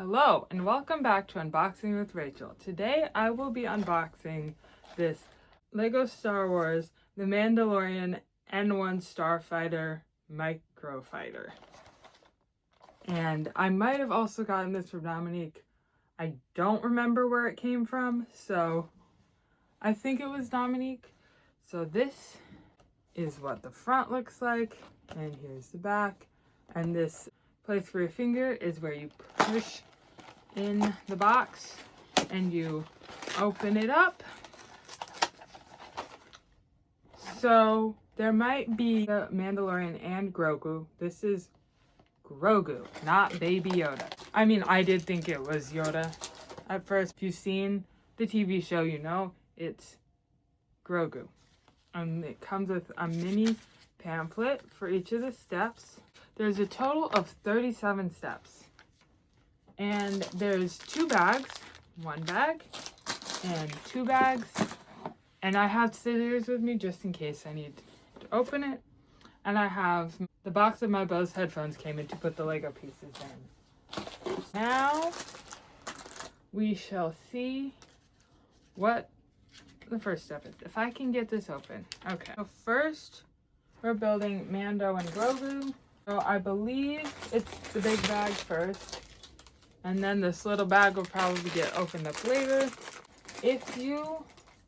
Hello and welcome back to Unboxing with Rachel. Today I will be unboxing this Lego Star Wars The Mandalorian N-1 Starfighter Microfighter. And I might have also gotten this from Dominique. I don't remember where it came from, so I think it was Dominique. So this is what the front looks like, and here's the back. And this place for your finger is where you push in the box and you open it up. So there might be the Mandalorian and Grogu. This is Grogu, not Baby Yoda. I mean, I did think it was Yoda at first. If you've seen the TV show, you know it's Grogu. And it comes with a mini pamphlet for each of the steps. There's a total of 37 steps. And there's 2 bags, 1 bag and 2 bags. And I have scissors with me just in case I need to open it. And I have the box of my Bose headphones came in to put the Lego pieces in. Now we shall see what the first step is. If I can get this open. Okay. So first we're building Mando and Grogu. So I believe it's the big bag first. And then this little bag will probably get opened up later. If you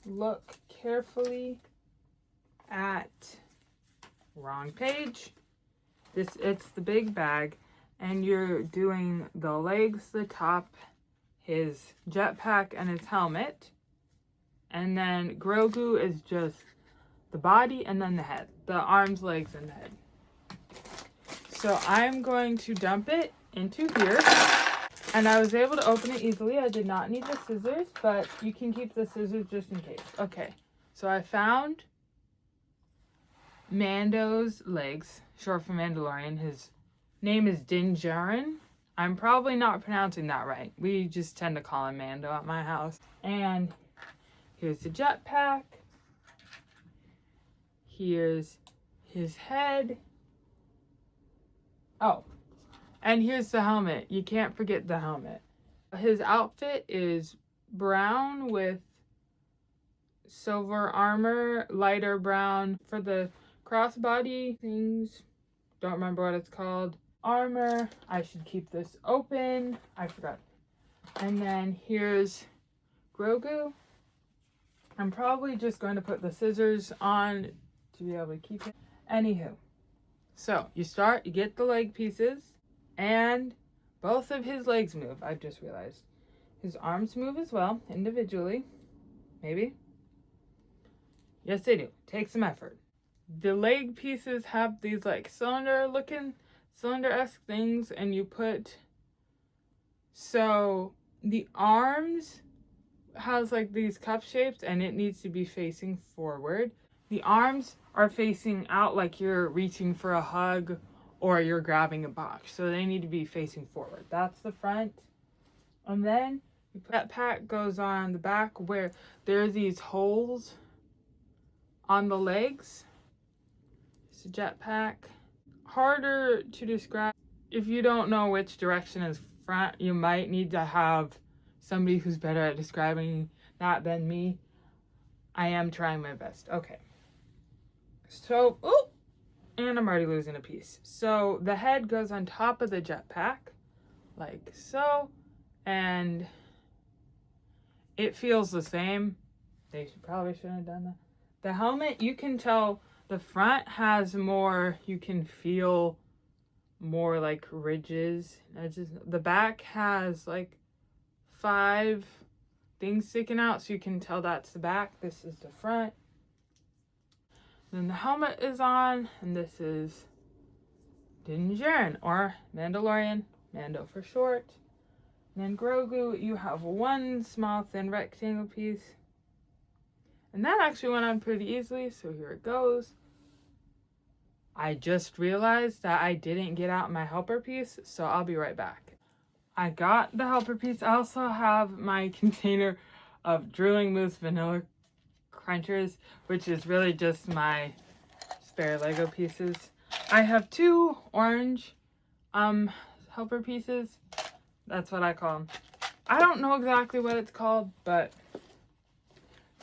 look carefully at wrong page, it's the big bag, and you're doing the legs, the top, his jetpack, and his helmet. And then Grogu is just the body and then the head. The arms, legs, and the head. So I'm going to dump it into here. And I was able to open it easily. I did not need the scissors, but you can keep the scissors just in case. Okay, so I found Mando's legs, short for Mandalorian. His name is Din Djarin. I'm probably not pronouncing that right. We just tend to call him Mando at my house. And here's the jetpack. Here's his head. Oh. And here's the helmet. You can't forget the helmet. His outfit is brown with silver armor, lighter brown for the crossbody things. Don't remember what it's called. Armor. I should keep this open. I forgot. And then here's Grogu. I'm probably just going to put the scissors on to be able to keep it. Anywho. So you start, you get the leg pieces. And both of his legs move, I've just realized. His arms move as well, individually. Maybe. Yes, they do. Takes some effort. The leg pieces have these like cylinder-esque things, and you put... So the arms has like these cup shapes, and it needs to be facing forward. The arms are facing out like you're reaching for a hug or you're grabbing a box. So they need to be facing forward. That's the front. And then that pack goes on the back where there are these holes on the legs. It's a jetpack. Harder to describe. If you don't know which direction is front, you might need to have somebody who's better at describing that than me. I am trying my best. Okay. So, and I'm already losing a piece. So the head goes on top of the jetpack, like so, and it feels the same. They probably shouldn't have done that. The helmet, you can tell the front has more, you can feel more like ridges. The back has like 5 things sticking out, so you can tell that's the back. This is the front. Then the helmet is on, and this is Din Djarin, or Mandalorian, Mando for short. And then Grogu, you have 1 small thin rectangle piece. And that actually went on pretty easily, so here it goes. I just realized that I didn't get out my helper piece, so I'll be right back. I got the helper piece. I also have my container of Drooling Moose Vanilla Crunchers, which is really just my spare Lego pieces. I have 2 orange helper pieces. That's what I call them. I don't know exactly what it's called, but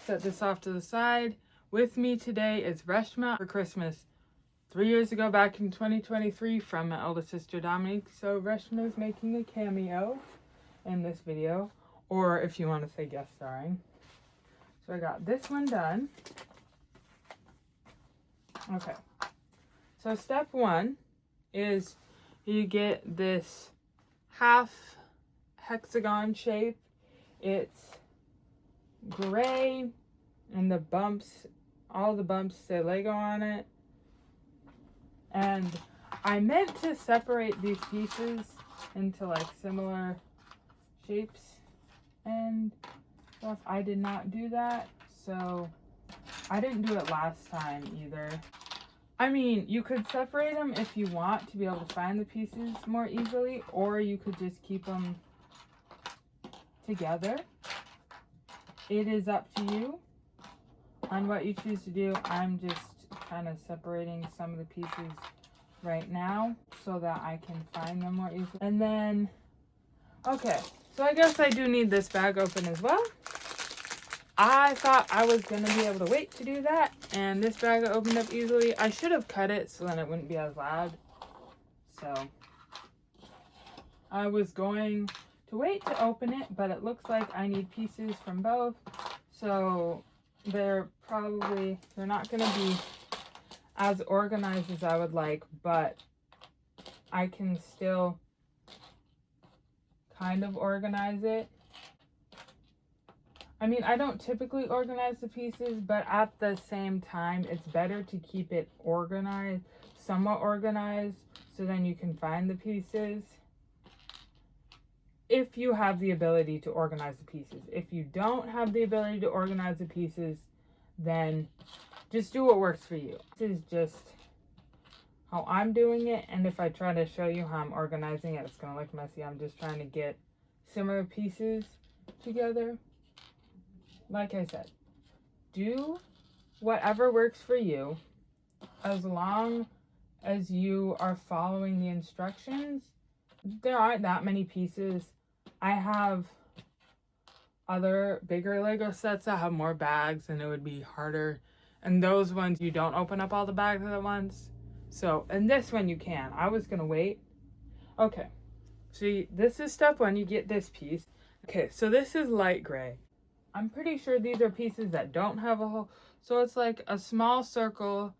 set this off to the side. With me today is Reshma for Christmas 3 years ago, back in 2023, from my eldest sister Dominique. So Reshma is making a cameo in this video, or if you want to say guest starring. So I got this one done. Okay. So step one is you get this half hexagon shape. It's gray, and the bumps, all the bumps say Lego on it. And I meant to separate these pieces into like similar shapes and stuff. I did not do that, so I didn't do it last time either. I mean, you could separate them if you want to be able to find the pieces more easily, or you could just keep them together. It is up to you on what you choose to do. I'm just kind of separating some of the pieces right now so that I can find them more easily. And then, okay, so I guess I do need this bag open as well. I thought I was going to be able to wait to do that, and this bag opened up easily. I should have cut it so then it wouldn't be as loud. So I was going to wait to open it, but it looks like I need pieces from both. So they're not going to be as organized as I would like, but I can still kind of organize it. I mean, I don't typically organize the pieces, but at the same time, it's better to keep it organized, somewhat organized, so then you can find the pieces. If you have the ability to organize the pieces. If you don't have the ability to organize the pieces, then just do what works for you. This is just how I'm doing it, and if I try to show you how I'm organizing it, it's going to look messy. I'm just trying to get similar pieces together. Like I said, do whatever works for you as long as you are following the instructions. There aren't that many pieces. I have other bigger Lego sets that have more bags and it would be harder. And those ones, you don't open up all the bags at once. So, and this one you can. I was going to wait. Okay. So this is step one. You get this piece. Okay, so this is light gray. I'm pretty sure these are pieces that don't have a hole. So it's like a small circle,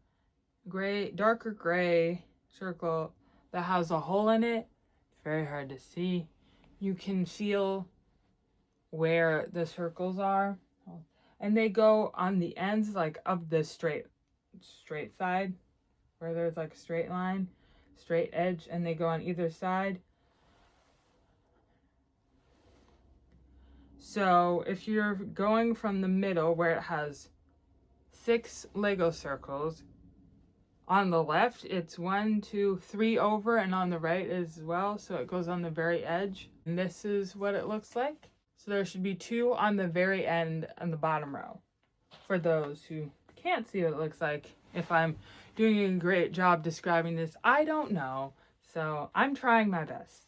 gray, darker gray circle that has a hole in it. It's very hard to see. You can feel where the circles are. And they go on the ends like of the straight side, where there's like a straight line, straight edge, and they go on either side. So if you're going from the middle where it has 6 Lego circles, on the left it's 1, 2, 3 over, and on the right as well, so it goes on the very edge. And this is what it looks like. So there should be 2 on the very end on the bottom row. For those who can't see what it looks like, if I'm doing a great job describing this, I don't know. So I'm trying my best.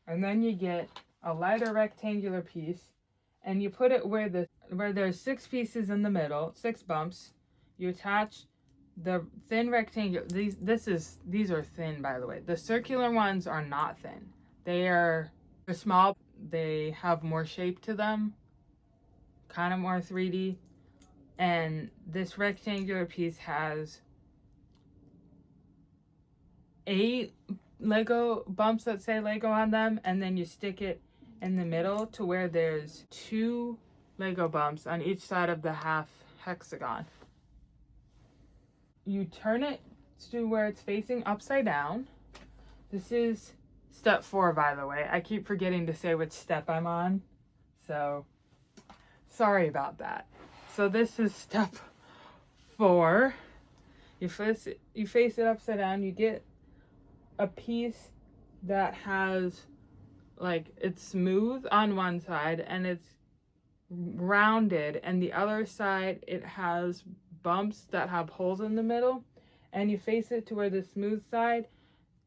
And then you get a lighter rectangular piece, and you put it where there's 6 pieces in the middle, 6 bumps. You attach the thin rectangular. These are thin, by the way. The circular ones are not thin. They're small. They have more shape to them, kind of more 3D. And this rectangular piece has 8 Lego bumps that say Lego on them, and then you stick it in the middle to where there's 2 Lego bumps on each side of the half hexagon. You turn it to where it's facing upside down. This is step 4, by the way. I keep forgetting to say which step I'm on, so sorry about that. So this is step 4. You face it upside down. You get a piece that has, like, it's smooth on one side and it's rounded, and the other side it has bumps that have holes in the middle, and you face it to where the smooth side,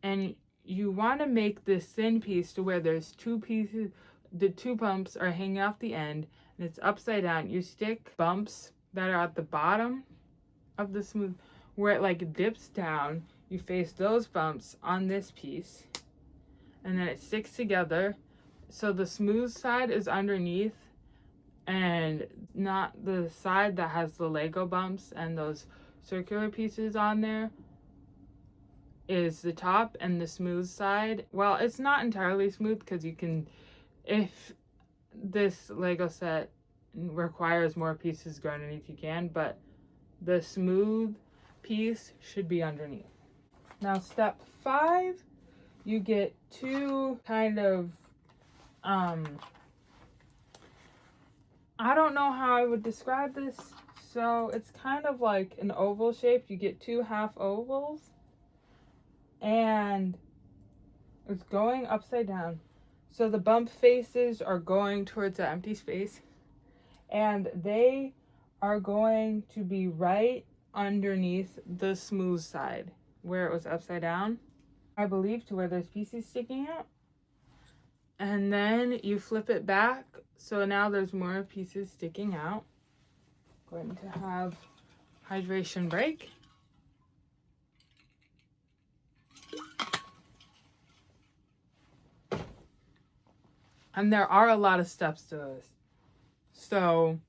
and you want to make this thin piece to where there's two pieces, the two bumps are hanging off the end, and it's upside down. You stick bumps that are at the bottom of the smooth, where it like dips down. You face those bumps on this piece, and then it sticks together. So the smooth side is underneath, and not the side that has the Lego bumps and those circular pieces on there is the top, and the smooth side, well, it's not entirely smooth because you can, if this Lego set requires more pieces to go underneath, you can, but the smooth piece should be underneath. Now step 5, you get two kind of I don't know how I would describe this. So it's kind of like an oval shape. You get two half ovals, and it's going upside down. So the bump faces are going towards the empty space, and they are going to be right underneath the smooth side where it was upside down, I believe, to where there's pieces sticking out. And then you flip it back, so now there's more pieces sticking out. Going to have hydration break. And there are a lot of steps to this. So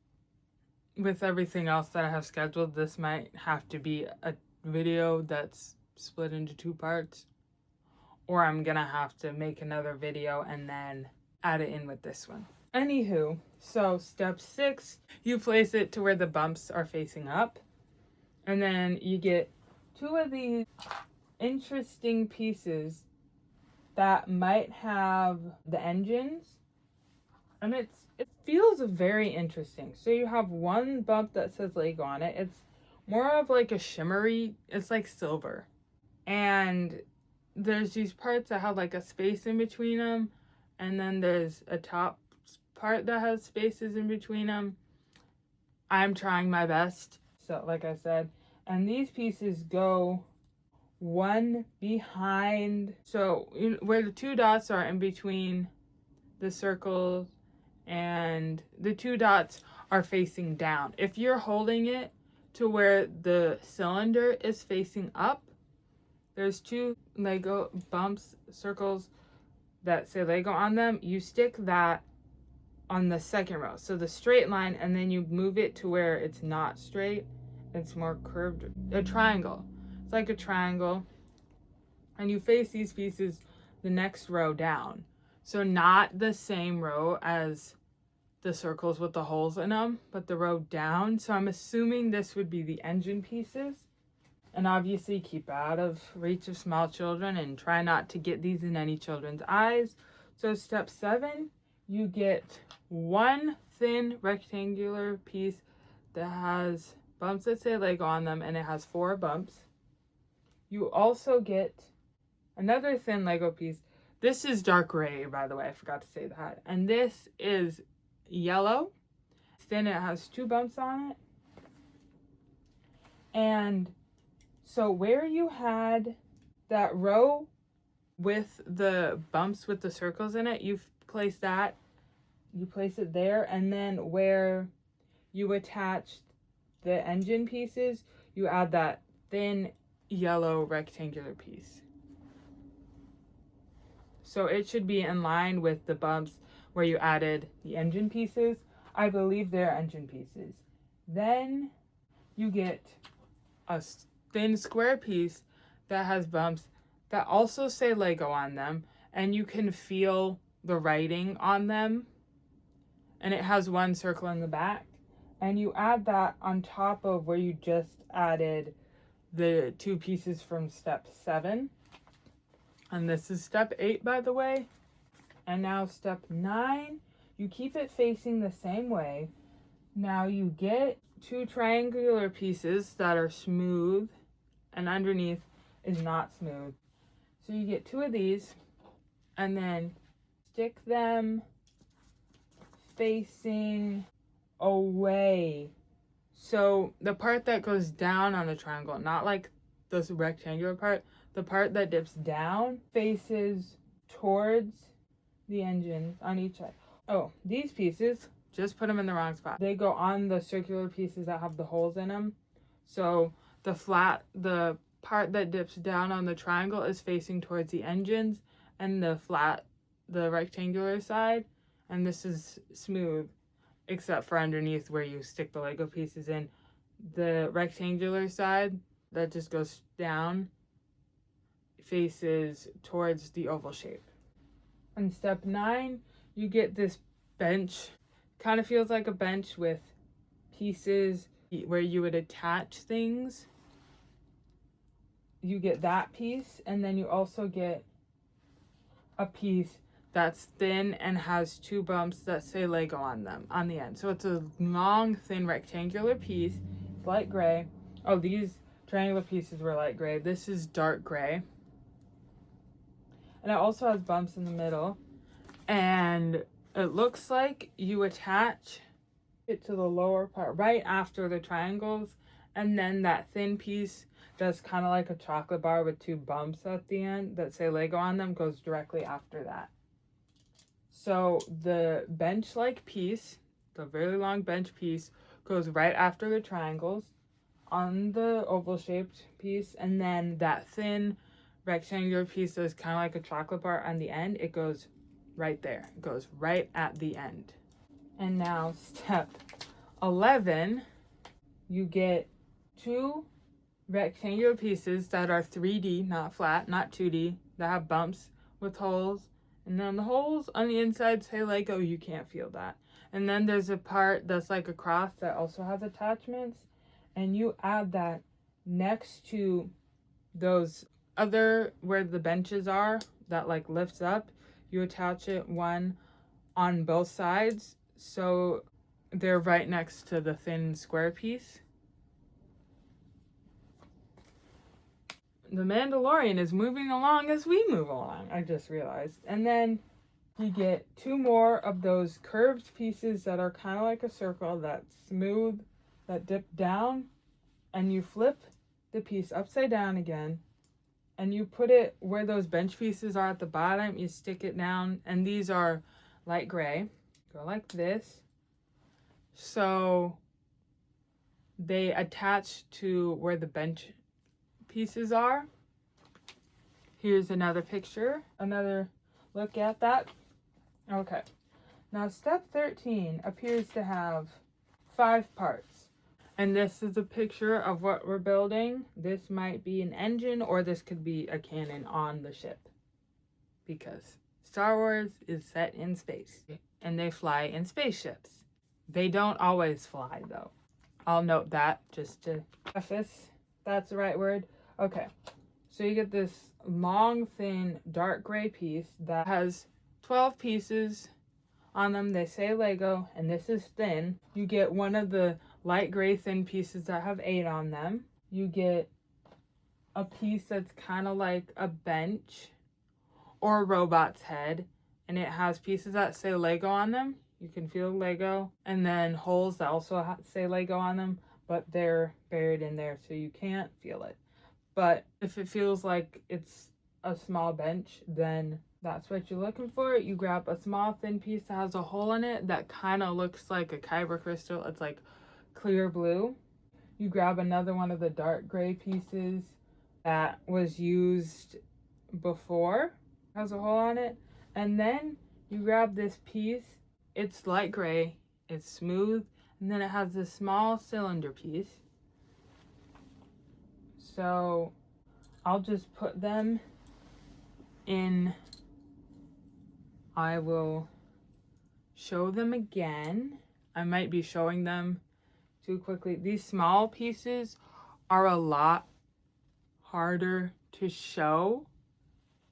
with everything else that I have scheduled, this might have to be a video that's split into 2 parts. Or I'm gonna have to make another video and then add it in with this one. Anywho, so step 6, you place it to where the bumps are facing up. And then you get 2 of these interesting pieces that might have the engines. And it feels very interesting. So you have one bump that says Lego on it. It's more of like a shimmery, it's like silver. And there's these parts that have like a space in between them, and then there's a top part that has spaces in between them. I'm trying my best, so like I said, and these pieces go one behind, so where the 2 dots are in between the circles, and the 2 dots are facing down. If you're holding it to where the cylinder is facing up, there's 2 Lego bumps, circles that say Lego on them. You stick that on the second row, so the straight line, and then you move it to where it's not straight. It's more curved, a triangle. It's like a triangle, and you face these pieces the next row down. So not the same row as the circles with the holes in them, but the row down. So I'm assuming this would be the engine pieces. And obviously keep out of reach of small children and try not to get these in any children's eyes. So step 7, you get one thin rectangular piece that has bumps that say Lego on them, and it has 4 bumps. You also get another thin Lego piece. This is dark gray, by the way, I forgot to say that. And this is yellow. Then it has 2 bumps on it. And so where you had that row with the bumps with the circles in it, you place that, you place it there, and then where you attach the engine pieces, you add that thin yellow rectangular piece. So it should be in line with the bumps where you added the engine pieces. I believe they're engine pieces. Then you get a thin square piece that has bumps that also say Lego on them, and you can feel the writing on them, and it has 1 circle in the back, and you add that on top of where you just added the 2 pieces from step 7. And this is step 8, by the way. And now step 9, you keep it facing the same way. Now you get 2 triangular pieces that are smooth, and underneath is not smooth. So you get 2 of these, and then stick them facing away. So the part that goes down on the triangle, not like the rectangular part, the part that dips down faces towards the engines on each side. Oh, these pieces, just put them in the wrong spot. They go on the circular pieces that have the holes in them. So the part that dips down on the triangle is facing towards the engines, and the rectangular side, and this is smooth except for underneath where you stick the Lego pieces in. The rectangular side that just goes down faces towards the oval shape. In step 9, you get this bench. Kind of feels like a bench with pieces where you would attach things. You get that piece, and then you also get a piece that's thin and has 2 bumps that say Lego on them on the end. So it's a long, thin rectangular piece, light gray. Oh, these triangular pieces were light gray. This is dark gray. And it also has bumps in the middle. And it looks like you attach it to the lower part right after the triangles, and then that thin piece that's kind of like a chocolate bar with 2 bumps at the end that say Lego on them goes directly after that. So the bench-like piece, the very long bench piece, goes right after the triangles on the oval-shaped piece, and then that thin rectangular piece that's kind of like a chocolate bar on the end, it goes right there. It goes right at the end. And now step 11, you get 2 rectangular pieces that are 3D, not flat, not 2D, that have bumps with holes. And then the holes on the inside say Lego, you can't feel that. And then there's a part that's like a cross that also has attachments. And you add that next to those other, where the benches are, that like lifts up. You attach it one on both sides, so they're right next to the thin square piece. The Mandalorian is moving along as we move along, I just realized. And then you get 2 more of those curved pieces that are kind of like a circle, that's smooth, that dip down, and you flip the piece upside down again, and you put it where those bench pieces are at the bottom. You stick it down, and these are light gray. Go like this. So they attach to where the bench pieces are. Here's another picture, another look at that. Okay, now step 13 appears to have 5 parts, and this is a picture of what we're building. This might be an engine, or this could be a cannon on the ship, because Star Wars is set in space and they fly in spaceships. They don't always fly though. I'll note that just to preface that's the right word. Okay, so you get this long, thin, dark gray piece that has 12 pieces on them. They say Lego, and this is thin. You get one of the light gray thin pieces that have 8 on them. You get a piece that's kind of like a bench or a robot's head, and it has pieces that say Lego on them. You can feel Lego. And then holes that also say Lego on them, but they're buried in there, so you can't feel it. But if it feels like it's a small bench, then that's what you're looking for. You grab a small thin piece that has a hole in it that kind of looks like a kyber crystal. It's like clear blue. You grab another one of the dark gray pieces that was used before, has a hole on it, and then you grab this piece. It's light gray, it's smooth, and then it has this small cylinder piece. So I'll just put them in. I will show them again. I might be showing them too quickly. These small pieces are a lot harder to show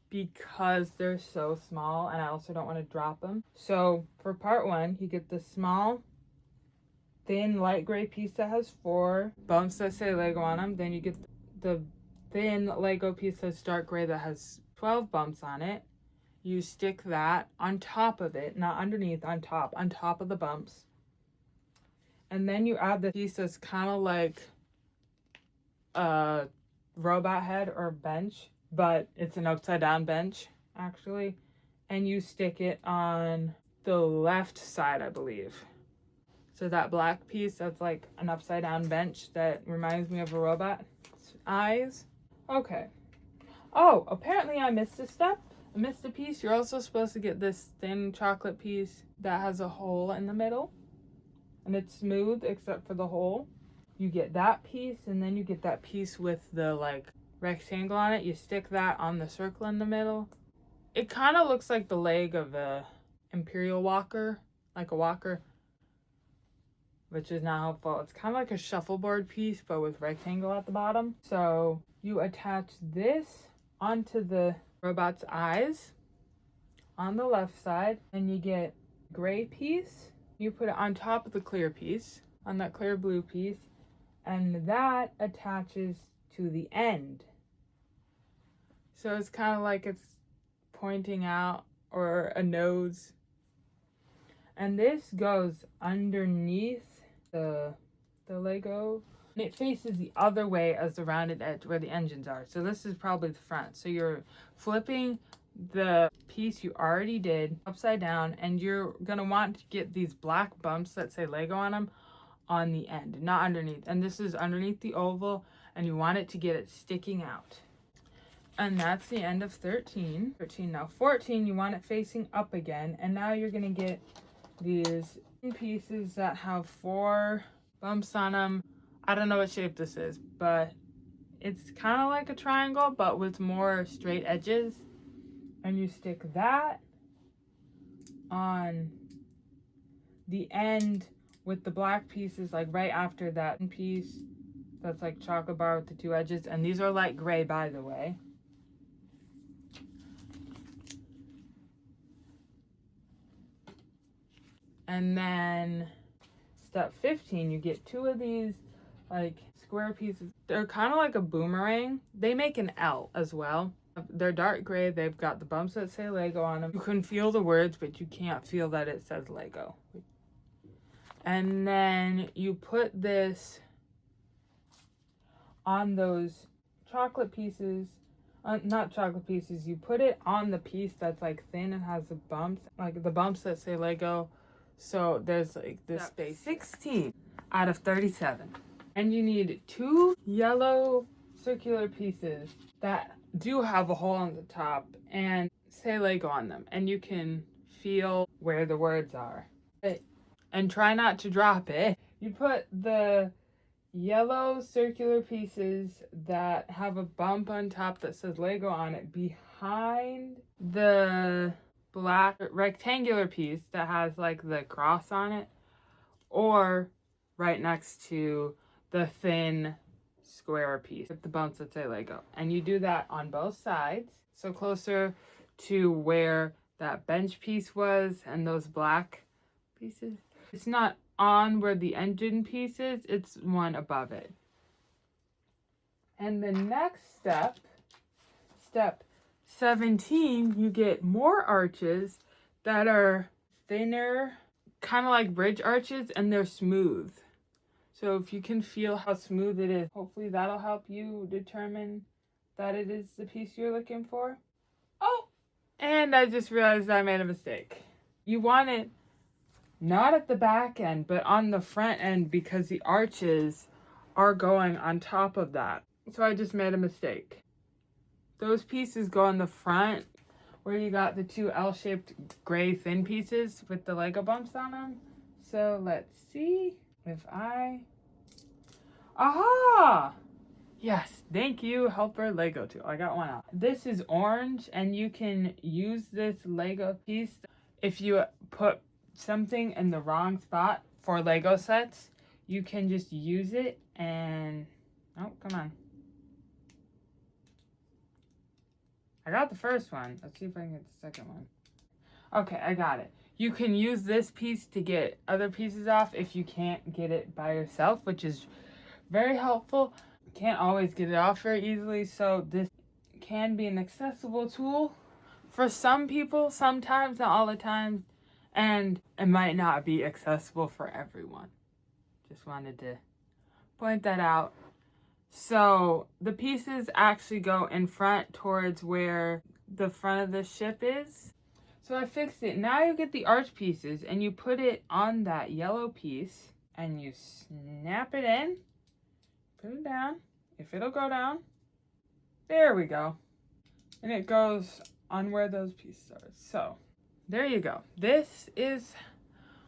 because they're so small, and I also don't want to drop them. So for part 1, you get the small, thin, light gray piece that has 4 bumps that say Lego on them. Then you get the thin Lego piece that's dark gray that has 12 bumps on it. You stick that on top of it, not underneath, on top of the bumps. And then you add the piece that's kind of like a robot head or bench but it's an upside down bench actually, and you stick it on the left side, I believe. So that black piece that's like an upside down bench that reminds me of a robot's eyes. Okay. Oh, apparently I missed a step. I missed a piece. You're also supposed to get this thin chocolate piece that has a hole in the middle. And it's smooth except for the hole. You get that piece, and then you get that piece with the like rectangle on it. You stick that on the circle in the middle. It kind of looks like the leg of a Imperial Walker, like a walker, which is not helpful. It's kind of like a shuffleboard piece, but with rectangle at the bottom. So you attach this onto the robot's eyes on the left side, and you get gray piece. You put it on top of the clear piece, on that clear blue piece, and that attaches to the end. So it's kind of like it's pointing out, or a nose. And this goes underneath the Lego. And it faces the other way as the rounded edge where the engines are. So this is probably the front. So you're flipping the piece you already did upside down, and you're gonna want to get these black bumps that say Lego on them on the end, not underneath. And this is underneath the oval, and you want it to get it sticking out. And that's the end of 13. Now 14, you want it facing up again, and now you're gonna get these pieces that have 4 bumps on them. I don't know what shape this is, but it's kind of like a triangle, but with more straight edges. And you stick that on the end with the black pieces, like right after that piece that's like chocolate bar with the 2 edges. And these are light gray, by the way. And then step 15, you get 2 of these like square pieces. They're kind of like a boomerang. They make an L as well. They're dark gray. They've got the bumps that say Lego on them. You can feel the words, but you can't feel that it says Lego. And then you put this on those chocolate pieces. Not chocolate pieces. You put it on the piece that's like thin and has the bumps, like the bumps that say Lego. So there's like this space. 16 out of 37. And you need 2 yellow circular pieces that do have a hole on the top and say Lego on them. And you can feel where the words are. And try not to drop it. You put the yellow circular pieces that have a bump on top that says Lego on it behind the black rectangular piece that has like the cross on it, or right next to the thin square piece with the bumps that say Lego. And you do that on both sides, so closer to where that bench piece was and those black pieces. It's not on where the engine piece is, it's one above it. And the next step, step 17, you get more arches that are thinner, kind of like bridge arches, and they're smooth. So if you can feel how smooth it is, hopefully that'll help you determine that it is the piece you're looking for. Oh, and I just realized I made a mistake. You want it not at the back end, but on the front end, because the arches are going on top of that. So I just made a mistake. Those pieces go on the front where you got the 2 L-shaped gray thin pieces with the Lego bumps on them. So let's see if I... Aha! Yes, thank you, helper Lego tool. I got one out. This is orange, and you can use this Lego piece if you put something in the wrong spot for Lego sets. You can just use it and... Oh, come on. I got the first one. Let's see if I can get the second one. Okay, I got it. You can use this piece to get other pieces off if you can't get it by yourself, which is very helpful. Can't always get it off very easily, so this can be an accessible tool for some people, sometimes, not all the time, and it might not be accessible for everyone. Just wanted to point that out. So the pieces actually go in front towards where the front of the ship is. So I fixed it. Now you get the arch pieces and you put it on that yellow piece and you snap it in, put it down, if it'll go down. There we go. And it goes on where those pieces are. So there you go. This is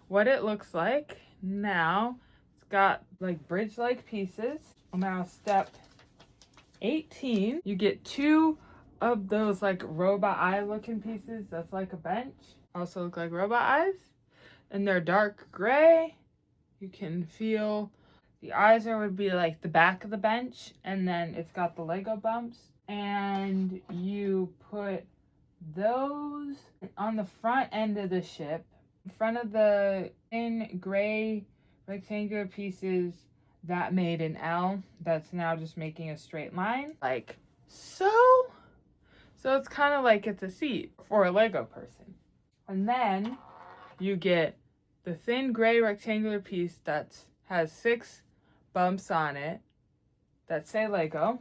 what it looks like. Now it's got like bridge-like pieces. Now step 18, you get 2 of those like robot eye looking pieces that's like a bench. Also look like robot eyes. And they're dark gray. You can feel the eyes would be like the back of the bench, and then it's got the Lego bumps. And you put those on the front end of the ship, in front of the thin gray rectangular pieces that made an L that's now just making a straight line, like so. So it's kind of like it's a seat for a Lego person. And then you get the thin gray rectangular piece that has 6 bumps on it that say Lego,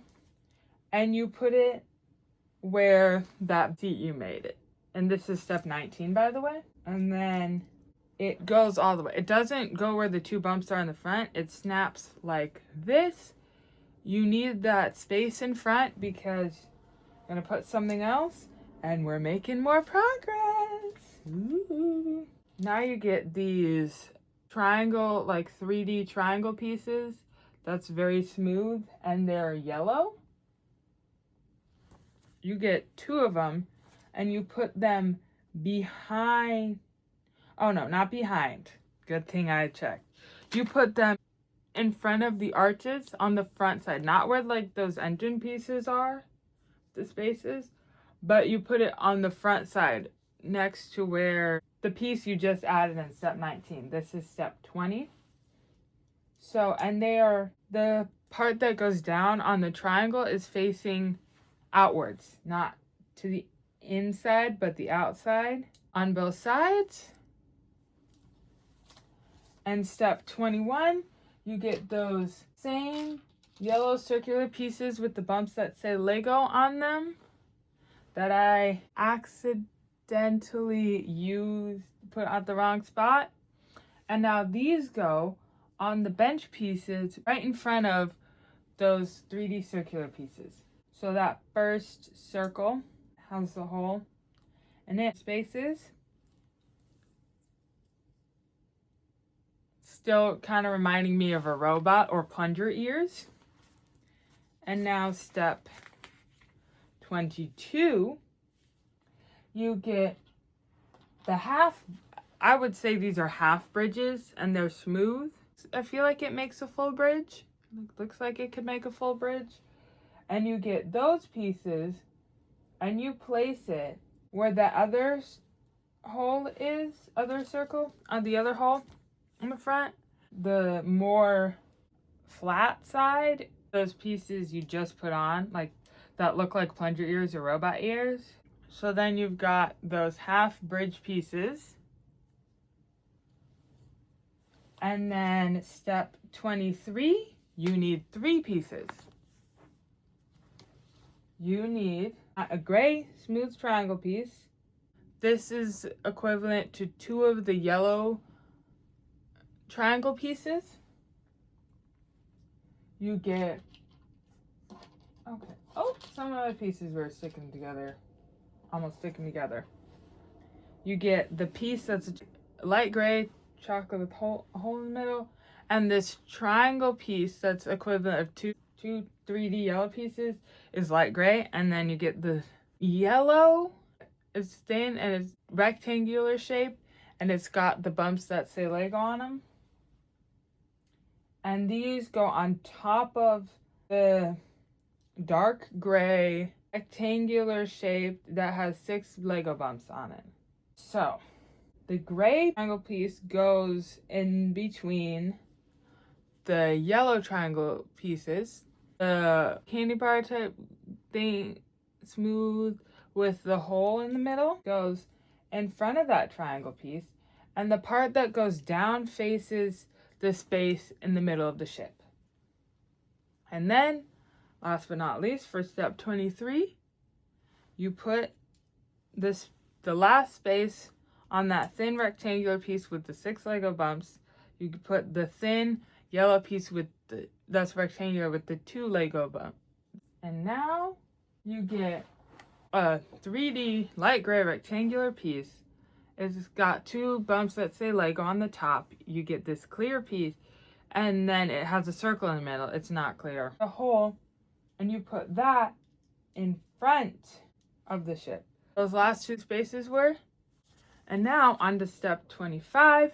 and you put it where that seat you made it. And this is step 19, by the way. And then it goes all the way. It doesn't go where the 2 bumps are in the front. It snaps like this. You need that space in front because I'm gonna put something else and we're making more progress. Ooh. Now you get these triangle, like 3D triangle pieces that's very smooth and they're yellow. You get 2 of them and you put them behind. Oh no, not behind. Good thing I checked. You put them in front of the arches on the front side, not where like those engine pieces are, the spaces, but you put it on the front side next to where the piece you just added in step 19. This is step 20. So, and they are, the part that goes down on the triangle is facing outwards, not to the inside, but the outside on both sides. And step 21, you get those same yellow circular pieces with the bumps that say Lego on them that I accidentally put at the wrong spot. And now these go on the bench pieces right in front of those 3D circular pieces. So that first circle has the hole and it spaces. Still kind of reminding me of a robot or plunger ears. And now step 22, you get the half, I would say these are half bridges and they're smooth. I feel like it makes a full bridge. Looks like it could make a full bridge. And you get those pieces and you place it where the other hole is, other circle, on the other hole in the front. The more flat side, those pieces you just put on, like that look like plunger ears or robot ears. So then you've got those half bridge pieces. And then step 23, you need 3 pieces. You need a gray smooth triangle piece. This is equivalent to 2 of the yellow triangle pieces. You get, okay, oh, some of my pieces were sticking together, almost sticking together. You get the piece that's light gray, chocolate with a hole in the middle, and this triangle piece that's equivalent of two 3D yellow pieces is light gray, and then you get the yellow. It's thin and it's rectangular shape, and it's got the bumps that say Lego on them. And these go on top of the dark gray rectangular shape that has 6 Lego bumps on it. So the gray triangle piece goes in between the yellow triangle pieces. The candy bar type thing, smooth with the hole in the middle, goes in front of that triangle piece. And the part that goes down faces the space in the middle of the ship. And then, last but not least, for step 23, you put the last space on that thin rectangular piece with the 6 Lego bumps. You put the thin yellow piece that's rectangular with the 2 Lego bumps. And now you get a 3D light gray rectangular piece. It's got 2 bumps that say Lego on the top. You get this clear piece, and then it has a circle in the middle. It's not clear. A hole, and you put that in front of the ship. Those last 2 spaces were. And now on to step 25,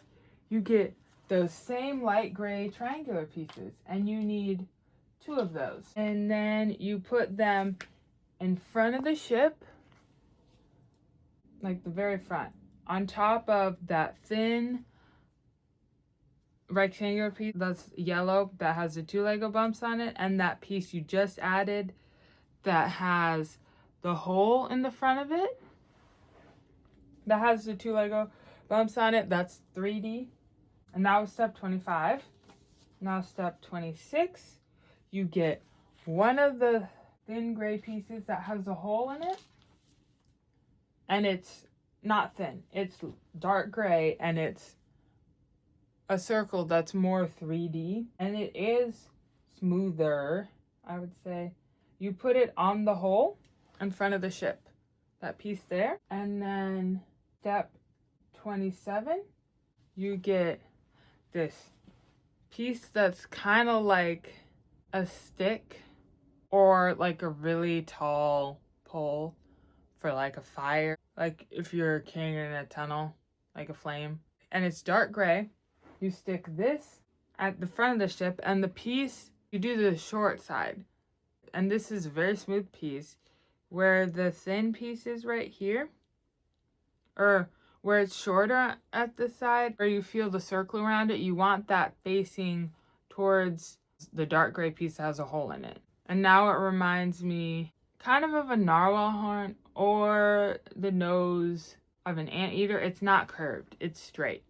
you get those same light gray triangular pieces, and you need 2 of those. And then you put them in front of the ship, like the very front, on top of that thin rectangular piece that's yellow that has the 2 Lego bumps on it, and that piece you just added that has the hole in the front of it that has the 2 Lego bumps on it. That's 3D. And that was step 25. Now step 26, you get one of the thin gray pieces that has a hole in it, and it's not thin, it's dark gray, and it's a circle that's more 3D, and it is smoother, I would say. You put it on the hole in front of the ship, that piece there. And then step 27, you get this piece that's kind of like a stick or like a really tall pole for like a fire, like if you're carrying it in a tunnel, like a flame. And it's dark gray. You stick this at the front of the ship, and the piece, you do the short side. And this is a very smooth piece. Where the thin piece is right here, or where it's shorter at the side, where you feel the circle around it, you want that facing towards the dark gray piece that has a hole in it. And now it reminds me kind of a narwhal horn or the nose of an anteater. It's not curved, it's straight.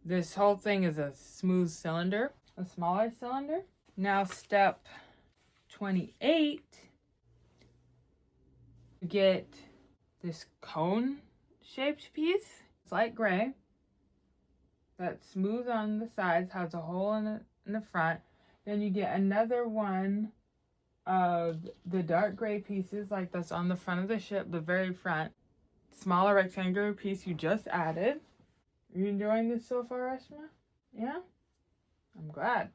This whole thing is a smooth cylinder, a smaller cylinder. Now step 28, you get this cone shaped piece. It's light gray, that's smooth on the sides, has a hole in the front. Then you get another one of the dark gray pieces, like that's on the front of the ship, the very front. Smaller rectangular piece you just added. Are you enjoying this so far, Reshma? Yeah? I'm glad.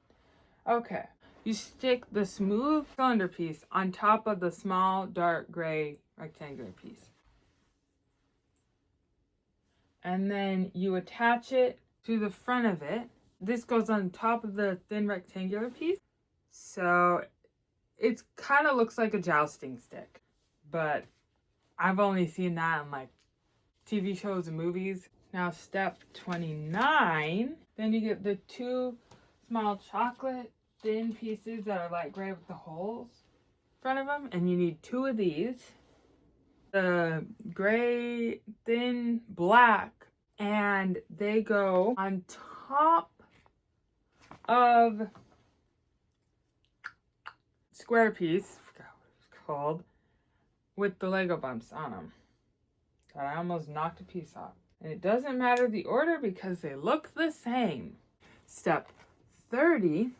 Okay. You stick the smooth cylinder piece on top of the small dark gray rectangular piece. And then you attach it to the front of it. This goes on top of the thin rectangular piece. So it kind of looks like a jousting stick, but I've only seen that in like TV shows and movies. Now step 29, then you get the 2 small chocolate thin pieces that are light gray with the holes in front of them, and you need 2 of these. The gray thin black, and they go on top of square piece, I forgot what it's called, with the Lego bumps on them. God, I almost knocked a piece off. And it doesn't matter the order because they look the same. Step 30.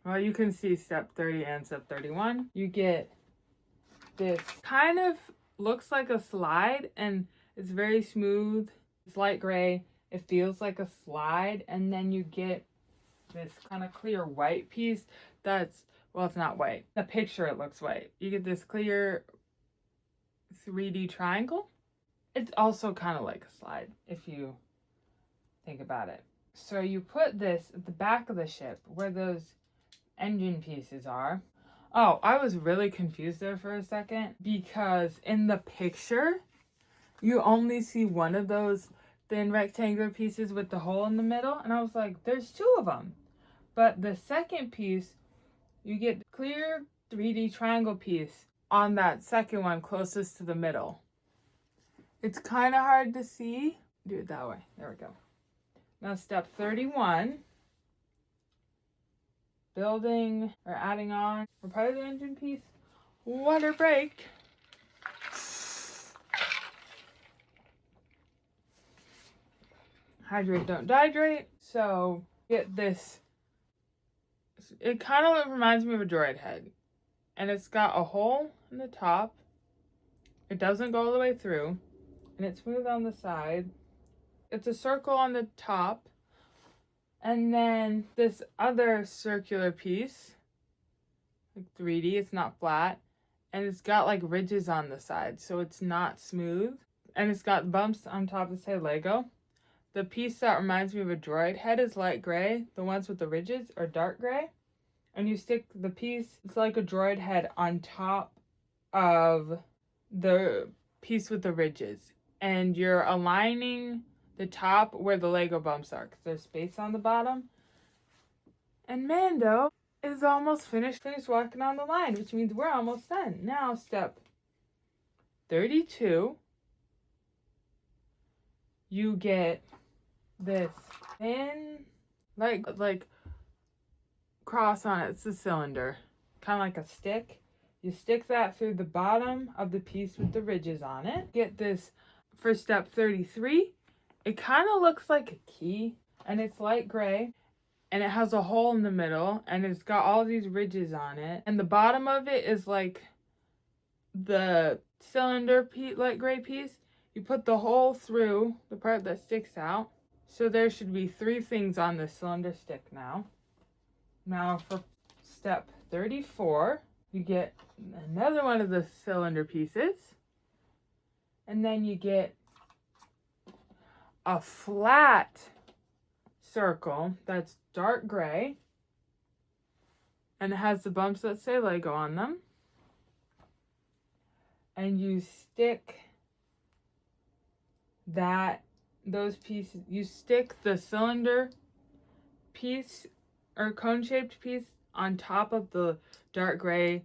Well, you can see step 30 and step 31. You get this kind of looks like a slide, and it's very smooth. It's light gray. It feels like a slide. And then you get this kind of clear white piece that's, well, it's not white. The picture, it looks white. You get this clear 3D triangle. It's also kind of like a slide if you think about it. So you put this at the back of the ship where those engine pieces are. Oh, I was really confused there for a second because in the picture you only see one of those thin rectangular pieces with the hole in the middle, and I was like, there's 2 of them. But the second piece, you get the clear 3D triangle piece on that second one closest to the middle. It's kind of hard to see. Do it that way. There we go. Now step 31. building or adding on or part of the engine piece. Water break. Hydrate, don't dehydrate. So get this. It kind of reminds me of a droid head. And it's got a hole in the top. It doesn't go all the way through. And it's smooth on the side. It's a circle on the top. And then this other circular piece, like 3D, it's not flat. And it's got like ridges on the side, so it's not smooth. And it's got bumps on top that say Lego. The piece that reminds me of a droid head is light gray. The ones with the ridges are dark gray. And you stick the piece, it's like a droid head on top of the piece with the ridges. And you're aligning the top where the Lego bumps are, because there's space on the bottom. And Mando is almost finished walking on the line, which means we're almost done. Now, step 32, you get this thin, like cross on it. It's a cylinder, kind of like a stick. You stick that through the bottom of the piece with the ridges on it. Get this for step 33. It kind of looks like a key, and it's light gray, and it has a hole in the middle, and it's got all these ridges on it. And the bottom of it is like the cylinder light gray piece. You put the hole through the part that sticks out. So there should be 3 things on the cylinder stick now. Now for step 34, you get another one of the cylinder pieces. And then you get a flat circle that's dark gray. And it has the bumps that say Lego on them. And you stick those pieces, you stick the cylinder piece or cone-shaped piece on top of the dark gray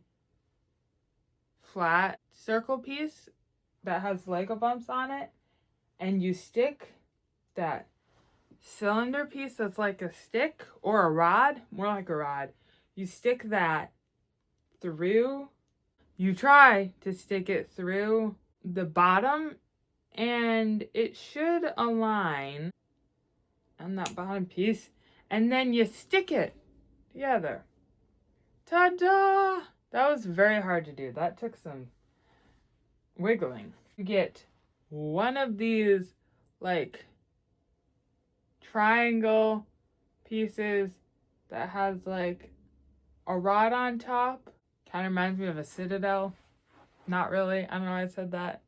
flat circle piece that has Lego bumps on it, and you stick that cylinder piece that's like a stick or a rod, more like a rod. You stick that through, you try to stick it through the bottom, and it should align on that bottom piece, and then you stick it together. Ta-da! That was very hard to do. That took some wiggling. You get one of these like triangle pieces that has like a rod on top. Kind of reminds me of a citadel. Not really. I don't know why I said that.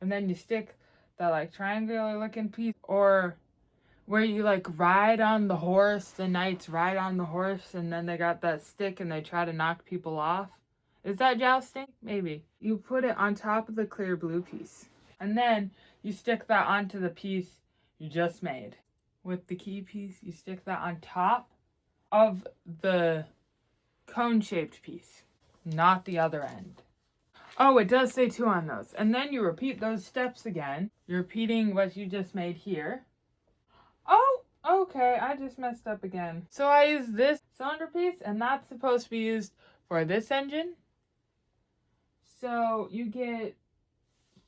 And then you stick that like triangular looking piece, or where you like ride on the horse, the knights ride on the horse, and then they got that stick and they try to knock people off. Is that jousting? Maybe. You put it on top of the clear blue piece. And then you stick that onto the piece you just made. With the key piece, you stick that on top of the cone-shaped piece, not the other end. Oh, it does say 2 on those. And then you repeat those steps again. You're repeating what you just made here. Oh, okay, I just messed up again. So I use this cylinder piece, and that's supposed to be used for this engine. So you get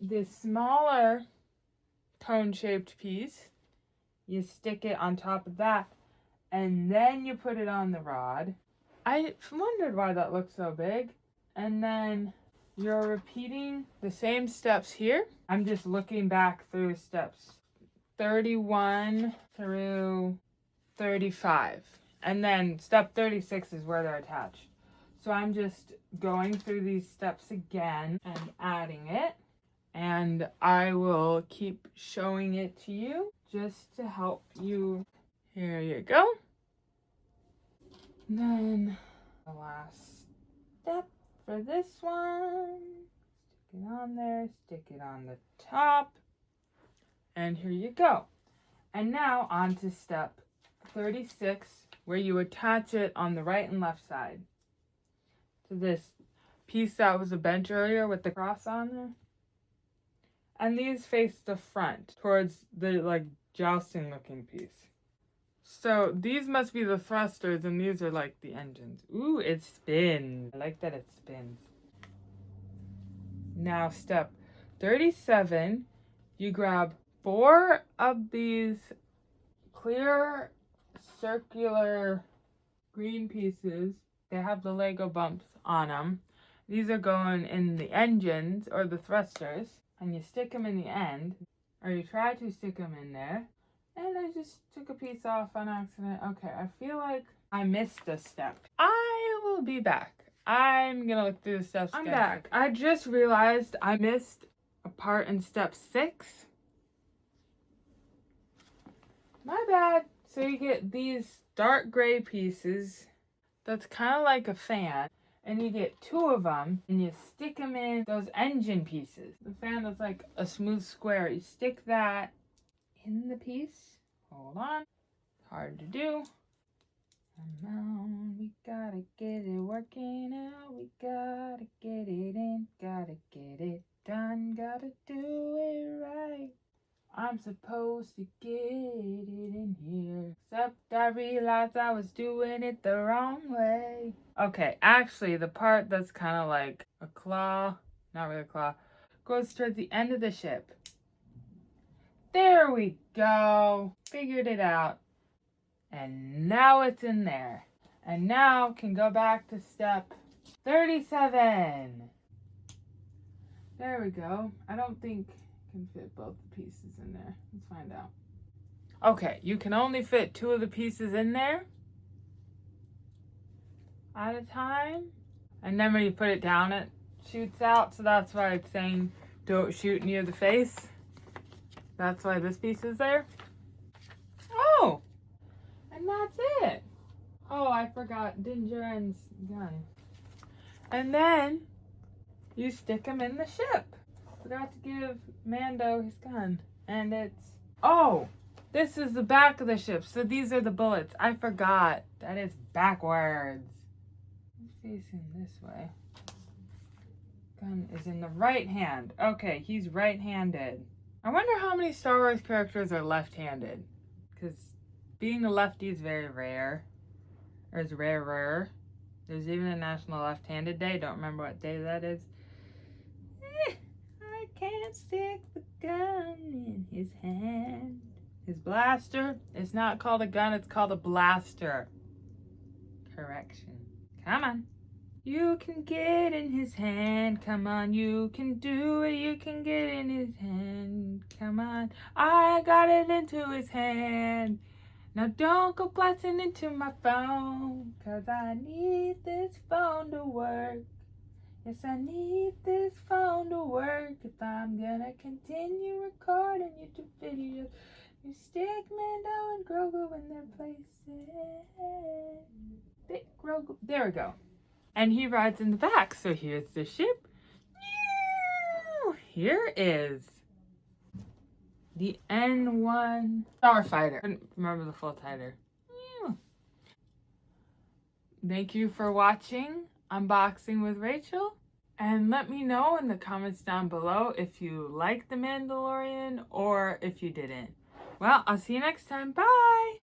this smaller cone-shaped piece. You stick it on top of that, and then you put it on the rod. I wondered why that looked so big. And then you're repeating the same steps here. I'm just looking back through steps 31 through 35. And then step 36 is where they're attached. So I'm just going through these steps again and adding it. And I will keep showing it to you just to help you. Here you go. And then the last step for this one. Stick it on there, stick it on the top. And here you go. And now on to step 36, where you attach it on the right and left side to this piece that was a bench earlier with the cross on there. And these face the front towards the like jousting looking piece. So these must be the thrusters and these are like the engines. Ooh, it spins. I like that it spins. Now step 37, you grab 4 of these clear circular green pieces. They have the Lego bumps on them. These are going in the engines or the thrusters, and you stick them in the end, or you try to stick them in there. And I just took a piece off on accident. Okay, I feel like I missed a step. I will be back. I'm gonna look through the steps again. I'm back. I just realized I missed a part in step 6. My bad. So you get these dark gray pieces that's kind of like a fan, and you get 2 of them and you stick them in those engine pieces. The fan that's like a smooth square. You stick that in the piece. Hold on. Hard to do. Come on, we gotta get it working out. We gotta get it in. Gotta get it done. Gotta do it right. I'm supposed to get it in here. Except I realized I was doing it the wrong way. Okay, actually, the part that's kind of like a claw, not really a claw, goes towards the end of the ship. There we go. Figured it out. And now it's in there. And now can go back to step 37. There we go. I don't think I can fit both the pieces in there. Let's find out. Okay, you can only fit 2 of the pieces in there at a time. And then when you put it down, it shoots out. So that's why it's saying don't shoot near the face. That's why this piece is there. Oh! And that's it. Oh, I forgot Dingeren's gun. And then you stick him in the ship. Forgot to give Mando his gun. And it's... Oh! This is the back of the ship. So these are the bullets. I forgot that it's backwards. I'm facing this way. Gun is in the right hand. Okay, he's right-handed. I wonder how many Star Wars characters are left-handed. Because being a lefty is very rare. Or is rarer. There's even a National Left-Handed Day. Don't remember what day that is. I can't stick the gun in his hand. His blaster. It's not called a gun. It's called a blaster. Correction. Come on. You can get in his hand. Come on. You can do it. You can get in his hand. Come on. I got it into his hand. Now don't go blasting into my phone, 'cause I need this phone to work. Yes, I need this phone to work if I'm gonna continue recording YouTube videos. You stick Mando and Grogu in their places. Big Grogu. There we go. And he rides in the back. So here's the ship. Here is the N-1 Starfighter. I couldn't remember the full title. Thank you for watching Unboxing with Rachel. And let me know in the comments down below if you liked The Mandalorian or if you didn't. Well, I'll see you next time. Bye!